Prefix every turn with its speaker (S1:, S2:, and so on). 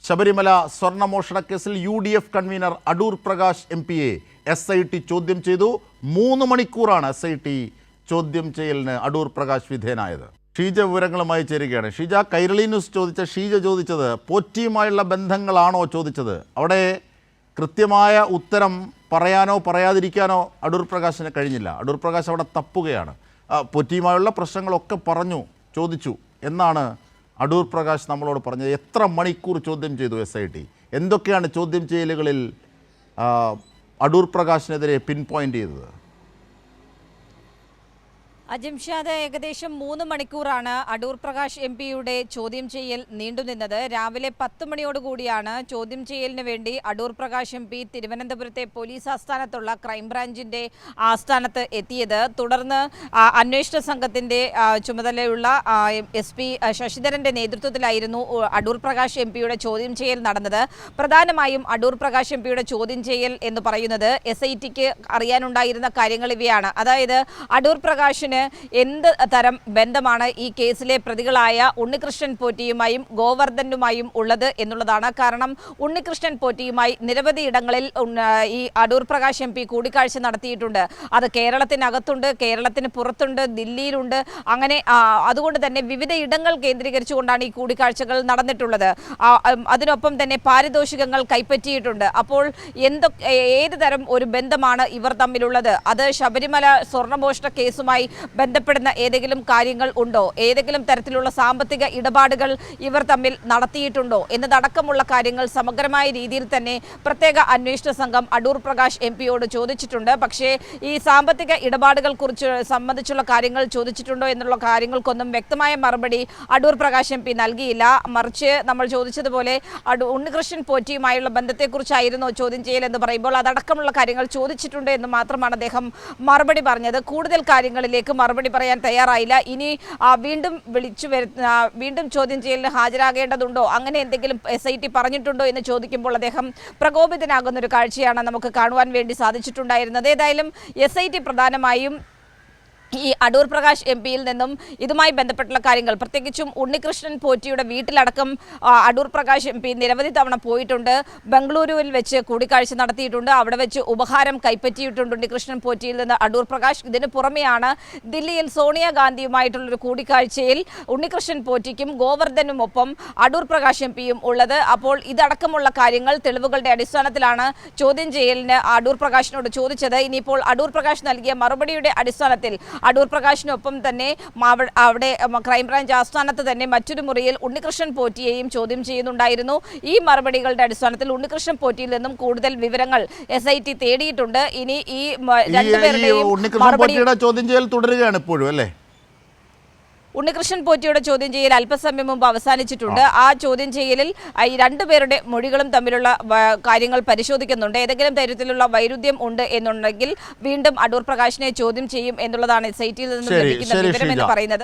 S1: ശബരിമല സ്വർണ്ണമോഷണ കേസിൽ UDF convener Adoor Prakash MP-യെ SIT ചോദ്യം ചെയ്തു. 3 മണിക്കൂറാണ് SIT ചോദ്യം ചെയ്യലിന് അടൂർ പ്രകാശ് വിധേയനായത്. ഷീജ വിവരങ്ങളുമായി ചേരുകയാണ്. ഷീജ, കൈരളി ന്യൂസ് ചോദിച്ച ഷീജ ചോദിച്ചത് പോറ്റിയുമായുള്ള ബന്ധങ്ങളാണോ ചോദിച്ചത്? അവിടെ കൃത്യമായ ഉത്തരം പറയാനോ പറയാതിരിക്കാനോ അടൂർ പ്രകാശിന് കഴിഞ്ഞില്ല. അടൂർ പ്രകാശ് അവിടെ തപ്പുകയാണ്. പോറ്റിയുമായുള്ള പ്രശ്നങ്ങളൊക്കെ ചോദിച്ചു എന്നാണ് അടൂർ പ്രകാശ് നമ്മളോട് പറഞ്ഞത്. എത്ര മണിക്കൂർ ചോദ്യം ചെയ്തു SIT? എന്തൊക്കെയാണ് ചോദ്യം ചെയ്യലുകളിൽ അടൂർ പ്രകാശിനെതിരെ പിൻ പോയിന്റ് ചെയ്തത്?
S2: അജിംഷാദ്, ഏകദേശം 3 മണിക്കൂറാണ് അടൂർ പ്രകാശ് MP-യുടെ ചോദ്യം ചെയ്യൽ നീണ്ടുനിന്നത്. രാവിലെ 10 മണിയോടുകൂടിയാണ് ചോദ്യം ചെയ്യലിന് വേണ്ടി അടൂർ പ്രകാശ് MP തിരുവനന്തപുരത്തെ പോലീസ് ആസ്ഥാനത്തുള്ള ക്രൈംബ്രാഞ്ചിന്റെ ആസ്ഥാനത്ത് എത്തിയത്. തുടർന്ന് അന്വേഷണ സംഘത്തിന്റെ ചുമതലയുള്ള SP ശശിധരന്റെ നേതൃത്വത്തിലായിരുന്നു അടൂർ പ്രകാശ് MP-യുടെ ചോദ്യം ചെയ്യൽ നടന്നത്. പ്രധാനമായും അടൂർ പ്രകാശ് MP-യുടെ ചോദ്യം ചെയ്യൽ എന്ന് പറയുന്നത് SITക്ക് അറിയാനുണ്ടായിരുന്ന കാര്യങ്ങൾ ഇവയാണ്. അതായത് അടൂർ പ്രകാശിന് എന്ത് തരം ബന്ധമാണ് ഈ കേസിലെ പ്രതികളായ ഉണ്ണികൃഷ്ണൻ പോറ്റിയുമായും ഗോവർദ്ധനുമായും ഉള്ളത് എന്നുള്ളതാണ്. കാരണം ഉണ്ണികൃഷ്ണൻ പോറ്റിയുമായി നിരവധി ഇടങ്ങളിൽ ഈ അടൂർ പ്രകാശ് MP കൂടിക്കാഴ്ച നടത്തിയിട്ടുണ്ട്. അത് കേരളത്തിനകത്തുണ്ട്, കേരളത്തിന് പുറത്തുണ്ട്, ദില്ലിയിലുണ്ട്. അങ്ങനെ അതുകൊണ്ട് തന്നെ വിവിധ ഇടങ്ങൾ കേന്ദ്രീകരിച്ചുകൊണ്ടാണ് ഈ കൂടിക്കാഴ്ചകൾ നടന്നിട്ടുള്ളത്. അതിനൊപ്പം തന്നെ പാരിതോഷികങ്ങൾ കൈപ്പറ്റിയിട്ടുണ്ട്. അപ്പോൾ ഏത് തരം ഒരു ബന്ധമാണ് ഇവർ തമ്മിലുള്ളത്? അത് ശബരിമല സ്വർണ്ണമോഷണ കേസുമായി ബന്ധപ്പെടുന്ന ഏതെങ്കിലും കാര്യങ്ങൾ ഉണ്ടോ? ഏതെങ്കിലും തരത്തിലുള്ള സാമ്പത്തിക ഇടപാടുകൾ ഇവർ തമ്മിൽ നടത്തിയിട്ടുണ്ടോ എന്നതടക്കമുള്ള കാര്യങ്ങൾ സമഗ്രമായ രീതിയിൽ തന്നെ പ്രത്യേക അന്വേഷണ സംഘം അടൂർ പ്രകാശ് MP-യോട് ചോദിച്ചിട്ടുണ്ട്. പക്ഷേ ഈ സാമ്പത്തിക ഇടപാടുകൾ കുറിച്ച് സംബന്ധിച്ചുള്ള കാര്യങ്ങൾ ചോദിച്ചിട്ടുണ്ടോ എന്നുള്ള കാര്യങ്ങൾക്കൊന്നും വ്യക്തമായ മറുപടി അടൂർ പ്രകാശ് MP നൽകിയില്ല. മറിച്ച് നമ്മൾ ചോദിച്ചതുപോലെ ഉണ്ണികൃഷ്ണൻ പോറ്റിയുമായുള്ള ബന്ധത്തെക്കുറിച്ചായിരുന്നോ ചോദ്യം ചെയ്യൽ എന്ന് പറയുമ്പോൾ അതടക്കമുള്ള കാര്യങ്ങൾ ചോദിച്ചിട്ടുണ്ട് എന്ന് മാത്രമാണ് അദ്ദേഹം മറുപടി പറഞ്ഞത്. കൂടുതൽ കാര്യങ്ങളിലേക്ക് മറുപടി പറയാൻ തയ്യാറായില്ല. ഇനി വീണ്ടും ചോദ്യം ചെയ്യലിന് ഹാജരാകേണ്ടതുണ്ടോ, അങ്ങനെ എന്തെങ്കിലും SIT പറഞ്ഞിട്ടുണ്ടോ എന്ന് ചോദിക്കുമ്പോൾ അദ്ദേഹം പ്രകോപിതനാകുന്ന ഒരു കാഴ്ചയാണ് നമുക്ക് കാണുവാൻ വേണ്ടി സാധിച്ചിട്ടുണ്ടായിരുന്നത്. ഏതായാലും SIT പ്രധാനമായും ഈ അടൂർ പ്രകാശ് MP-യിൽ നിന്നും ഇതുമായി ബന്ധപ്പെട്ടുള്ള കാര്യങ്ങൾ, പ്രത്യേകിച്ചും ഉണ്ണികൃഷ്ണൻ പോറ്റിയുടെ വീട്ടിലടക്കം അടൂർ പ്രകാശ് MP നിരവധി തവണ പോയിട്ടുണ്ട്. ബംഗളൂരുവിൽ വെച്ച് കൂടിക്കാഴ്ച നടത്തിയിട്ടുണ്ട്. അവിടെ വെച്ച് ഉപഹാരം കൈപ്പറ്റിയിട്ടുണ്ട് ഉണ്ണികൃഷ്ണൻ പോറ്റിയിൽ നിന്ന് അടൂർ പ്രകാശ്. ഇതിന് പുറമെയാണ് ദില്ലിയിൽ സോണിയാഗാന്ധിയുമായിട്ടുള്ളൊരു കൂടിക്കാഴ്ചയിൽ ഉണ്ണികൃഷ്ണൻ പോറ്റിക്കും ഗോവർദ്ധനുമൊപ്പം അടൂർ പ്രകാശ് MP-യും ഉള്ളത്. അപ്പോൾ ഇതടക്കമുള്ള കാര്യങ്ങൾ തെളിവുകളുടെ അടിസ്ഥാനത്തിലാണ് ചോദ്യം ചെയ്യലിന് അടൂർ പ്രകാശിനോട് ചോദിച്ചത്. ഇനിയിപ്പോൾ അടൂർ പ്രകാശ് നൽകിയ മറുപടിയുടെ അടിസ്ഥാനത്തിൽ അടൂർ പ്രകാശിനൊപ്പം തന്നെ അവിടെ ക്രൈംബ്രാഞ്ച് ആസ്ഥാനത്ത് തന്നെ മറ്റൊരു മുറിയിൽ ഉണ്ണികൃഷ്ണൻ പോറ്റിയെയും ചോദ്യം ചെയ്യുന്നുണ്ടായിരുന്നു. ഈ മറുപടികളുടെ അടിസ്ഥാനത്തിൽ ഉണ്ണികൃഷ്ണൻ പോറ്റിയിൽ നിന്നും കൂടുതൽ വിവരങ്ങൾ SIT തേടിയിട്ടുണ്ട്. ഇനി ഈ രണ്ടുപേരുടെയും
S1: ചോദ്യം ചെയ്യൽ തുടരുകയാണ് ഇപ്പോഴും, അല്ലേ?
S2: ഉണ്ണികൃഷ്ണൻ പോറ്റിയുടെ ചോദ്യം ചെയ്യൽ അല്പസമയം മുമ്പ് അവസാനിച്ചിട്ടുണ്ട്. ആ ചോദ്യം ചെയ്യലിൽ ഈ രണ്ടുപേരുടെ മൊഴികളും തമ്മിലുള്ള കാര്യങ്ങൾ പരിശോധിക്കുന്നുണ്ട്. ഏതെങ്കിലും തരത്തിലുള്ള വൈരുദ്ധ്യം ഉണ്ട് എന്നുണ്ടെങ്കിൽ വീണ്ടും അടൂർ പ്രകാശിനെ ചോദ്യം ചെയ്യും എന്നുള്ളതാണ് SITയിൽ നിന്നും ലഭിക്കുന്ന വിവരം എന്ന് പറയുന്നത്.